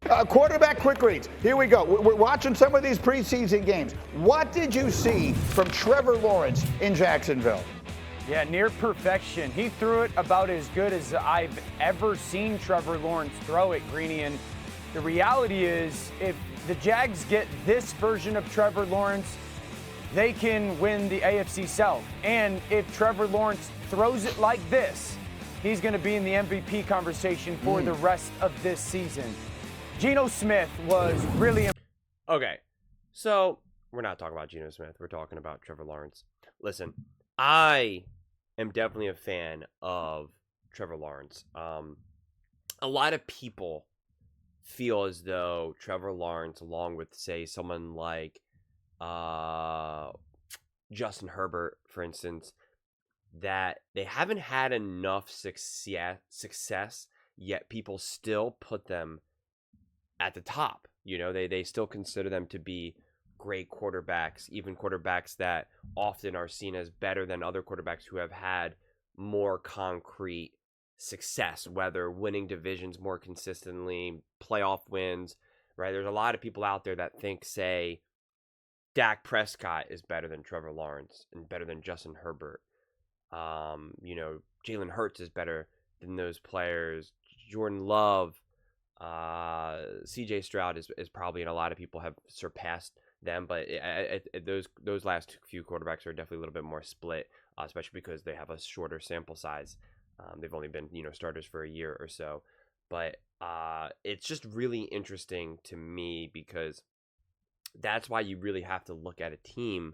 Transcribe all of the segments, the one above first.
Quarterback quick reads. Here we go. We're watching some of these preseason games. What did you see from Trevor Lawrence in Jacksonville? Yeah, near perfection. He threw it about as good as I've ever seen Trevor Lawrence throw it, Greeny. And the reality is, if the Jags get this version of Trevor Lawrence, they can win the AFC South. And if Trevor Lawrence throws it like this, he's going to be in the MVP conversation for the rest of this season. Geno Smith was really... Okay, so we're not talking about Geno Smith. We're talking about Trevor Lawrence. Listen, I am definitely a fan of Trevor Lawrence. A lot of people feel as though Trevor Lawrence, along with, say, someone like Justin Herbert, for instance, that they haven't had enough success, yet people still put them at the top. You know, they still consider them to be great quarterbacks, even quarterbacks that often are seen as better than other quarterbacks who have had more concrete success, whether winning divisions more consistently, playoff wins, right? There's a lot of people out there that think, say, Dak Prescott is better than Trevor Lawrence and better than Justin Herbert. Jalen Hurts is better than those players. Jordan Love, CJ Stroud is probably, and a lot of people have surpassed them, but those last few quarterbacks are definitely a little bit more split, especially because they have a shorter sample size. They've only been starters for a year or so, but it's just really interesting to me because that's why you really have to look at a team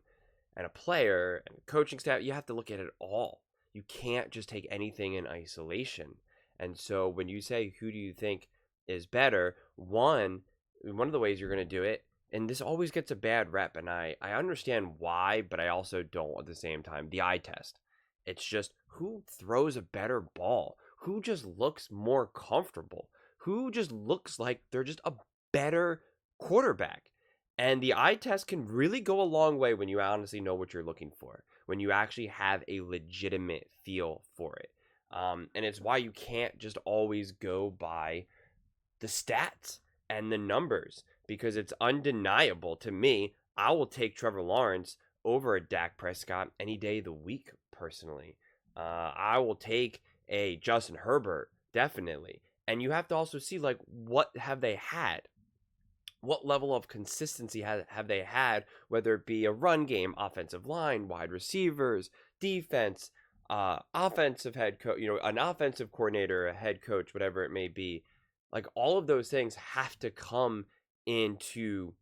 and a player and a coaching staff. You have to look at it all. You can't just take anything in isolation. And so when you say, who do you think is better, one of the ways you're going to do it, and this always gets a bad rep, and I understand why, but I also don't at the same time, the eye test. It's just who throws a better ball, who just looks more comfortable, who just looks like they're just a better quarterback. And the eye test can really go a long way when you honestly know what you're looking for, when you actually have a legitimate feel for it. And it's why you can't just always go by the stats and the numbers, because it's undeniable to me. I will take Trevor Lawrence over a Dak Prescott any day of the week, personally. I will take a Justin Herbert, definitely. And you have to also see, like, what have they had? What level of consistency have they had, whether it be a run game, offensive line, wide receivers, defense, offensive head coach, an offensive coordinator, a head coach, whatever it may be. Like, all of those things have to come into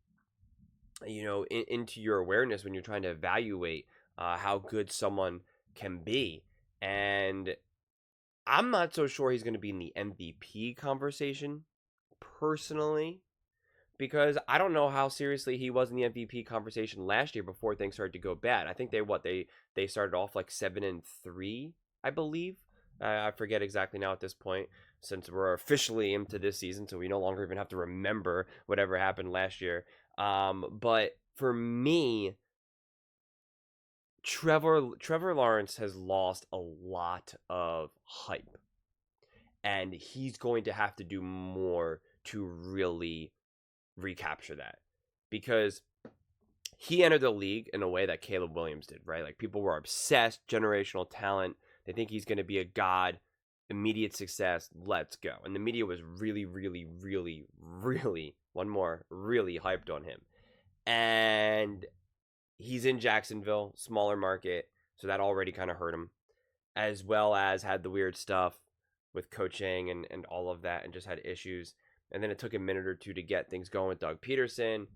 your awareness when you're trying to evaluate how good someone can be. And I'm not so sure he's going to be in the MVP conversation, personally, because I don't know how seriously he was in the MVP conversation last year before things started to go bad. I think they started off like 7-3, I believe. I forget exactly now at this point, since we're officially into this season, so we no longer even have to remember whatever happened last year. But for me, Trevor Lawrence has lost a lot of hype, and he's going to have to do more to really recapture that, because he entered the league in a way that Caleb Williams did, right? Like, people were obsessed, generational talent. They think he's going to be a god, immediate success, let's go. And the media was really, really, really, really, really hyped on him. And he's in Jacksonville, smaller market, so that already kind of hurt him, as well as had the weird stuff with coaching and all of that, and just had issues. And then it took a minute or two to get things going with Doug Peterson.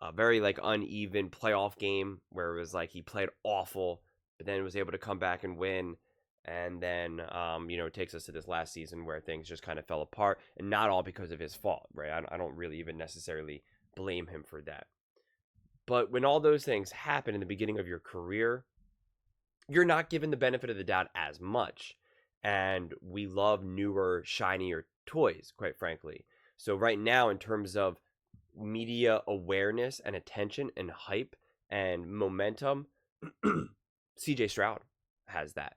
A very uneven playoff game where it was like he played awful, but then was able to come back and win. And then, it takes us to this last season where things just kind of fell apart, and not all because of his fault, right? I don't really even necessarily blame him for that. But when all those things happen in the beginning of your career, you're not given the benefit of the doubt as much. And we love newer, shinier toys, quite frankly. So right now, in terms of media awareness and attention and hype and momentum, CJ Stroud has that.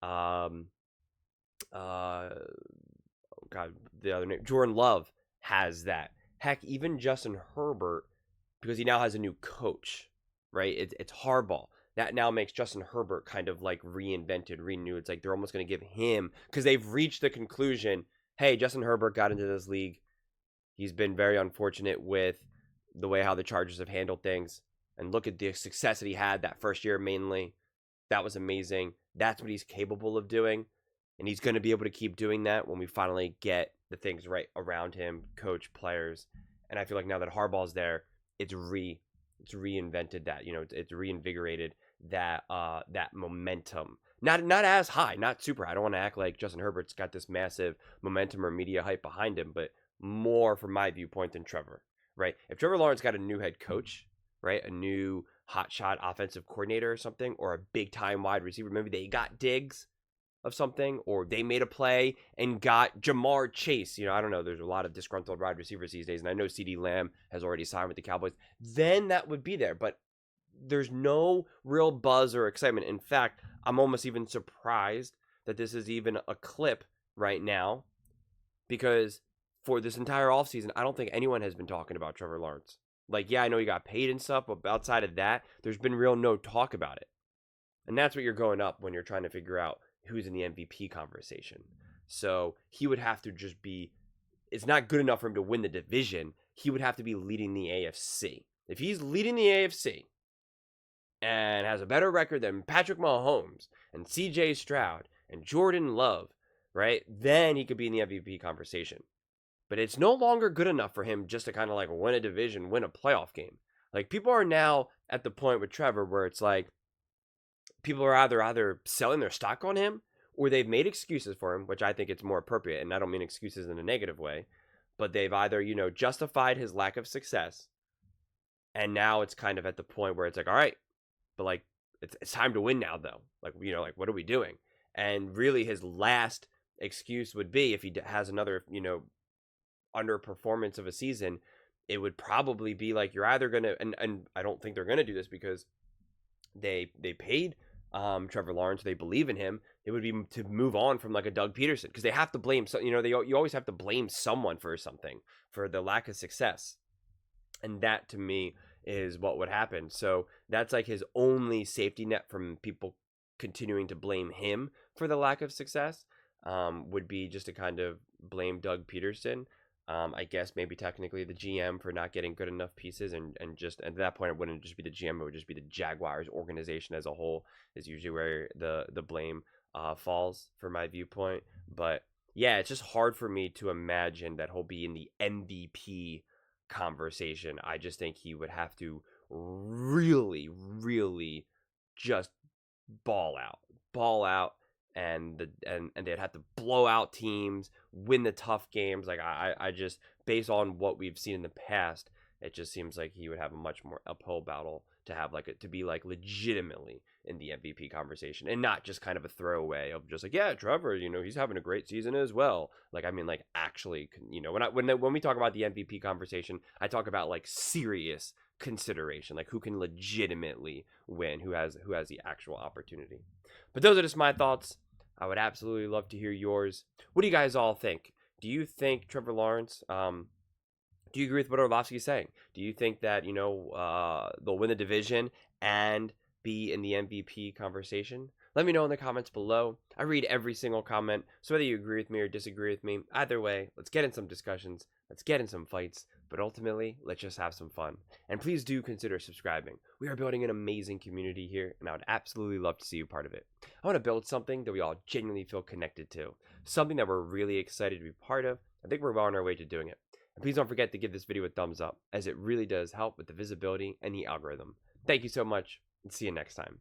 The other name, Jordan Love, has that. Heck, even Justin Herbert, because he now has a new coach, right? It's Harbaugh. That now makes Justin Herbert kind of like reinvented, renewed. It's like they're almost going to give him, because they've reached the conclusion, hey, Justin Herbert got into this league. He's been very unfortunate with the way how the Chargers have handled things. And look at the success that he had that first year mainly. That was amazing. That's what he's capable of doing. And he's going to be able to keep doing that when we finally get the things right around him, coach, players. And I feel like now that Harbaugh's there, it's reinvented that, it's reinvigorated that momentum. Not as high, not super high. I don't want to act like Justin Herbert's got this massive momentum or media hype behind him, but more from my viewpoint than Trevor, right? If Trevor Lawrence got a new head coach, right, a new hotshot offensive coordinator or something, or a big time wide receiver, maybe they got Diggs of something, or they made a play and got Jamar Chase. I don't know. There's a lot of disgruntled wide receivers these days, and I know CeeDee Lamb has already signed with the Cowboys. Then that would be there, but there's no real buzz or excitement. In fact, I'm almost even surprised that this is even a clip right now, because for this entire offseason, I don't think anyone has been talking about Trevor Lawrence. Like, yeah, I know he got paid and stuff, but outside of that, there's been real no talk about it. And that's what you're going up when you're trying to figure out who's in the MVP conversation. So he would have to just be, it's not good enough for him to win the division. He would have to be leading the AFC. If he's leading the AFC and has a better record than Patrick Mahomes and CJ Stroud and Jordan Love, right, then he could be in the MVP conversation. But it's no longer good enough for him just to kind of like win a division, win a playoff game. Like, people are now at the point with Trevor where it's like people are either selling their stock on him, or they've made excuses for him, which I think it's more appropriate. And I don't mean excuses in a negative way, but they've either, justified his lack of success. And now it's kind of at the point where it's like, all right, but like, it's time to win now though. Like, what are we doing? And really his last excuse would be, if he has another, underperformance of a season, it would probably be like, you're either going to, and I don't think they're going to do this because they paid Trevor Lawrence, they believe in him. It would be to move on from like a Doug Peterson, because they have to blame, you always have to blame someone for something, for the lack of success. And that to me is what would happen. So that's like his only safety net from people continuing to blame him for the lack of success, would be just to kind of blame Doug Peterson. I guess maybe technically the GM for not getting good enough pieces, and at that point it wouldn't just be the GM, it would just be the Jaguars organization as a whole is usually where the blame falls from my viewpoint. But yeah, it's just hard for me to imagine that he'll be in the MVP conversation. I just think he would have to really, really just ball out. And they'd have to blow out teams, win the tough games. Like, I just, based on what we've seen in the past, it just seems like he would have a much more uphill battle to have to be like legitimately in the MVP conversation, and not just kind of a throwaway of just like, yeah, Trevor, he's having a great season as well. Like, I mean, like, actually, when we talk about the MVP conversation, I talk about like serious consideration, like who can legitimately win, who has the actual opportunity. But those are just my thoughts. I would absolutely love to hear yours. What do you guys all think? Do you think Trevor Lawrence, do you agree with what Orlovsky is saying? Do you think that, they'll win the division and be in the MVP conversation? Let me know in the comments below. I read every single comment, so whether you agree with me or disagree with me, either way, let's get in some discussions, let's get in some fights, but ultimately, let's just have some fun. And please do consider subscribing. We are building an amazing community here, and I would absolutely love to see you part of it. I want to build something that we all genuinely feel connected to, something that we're really excited to be part of. I think we're well on our way to doing it. And please don't forget to give this video a thumbs up, as it really does help with the visibility and the algorithm. Thank you so much, and see you next time.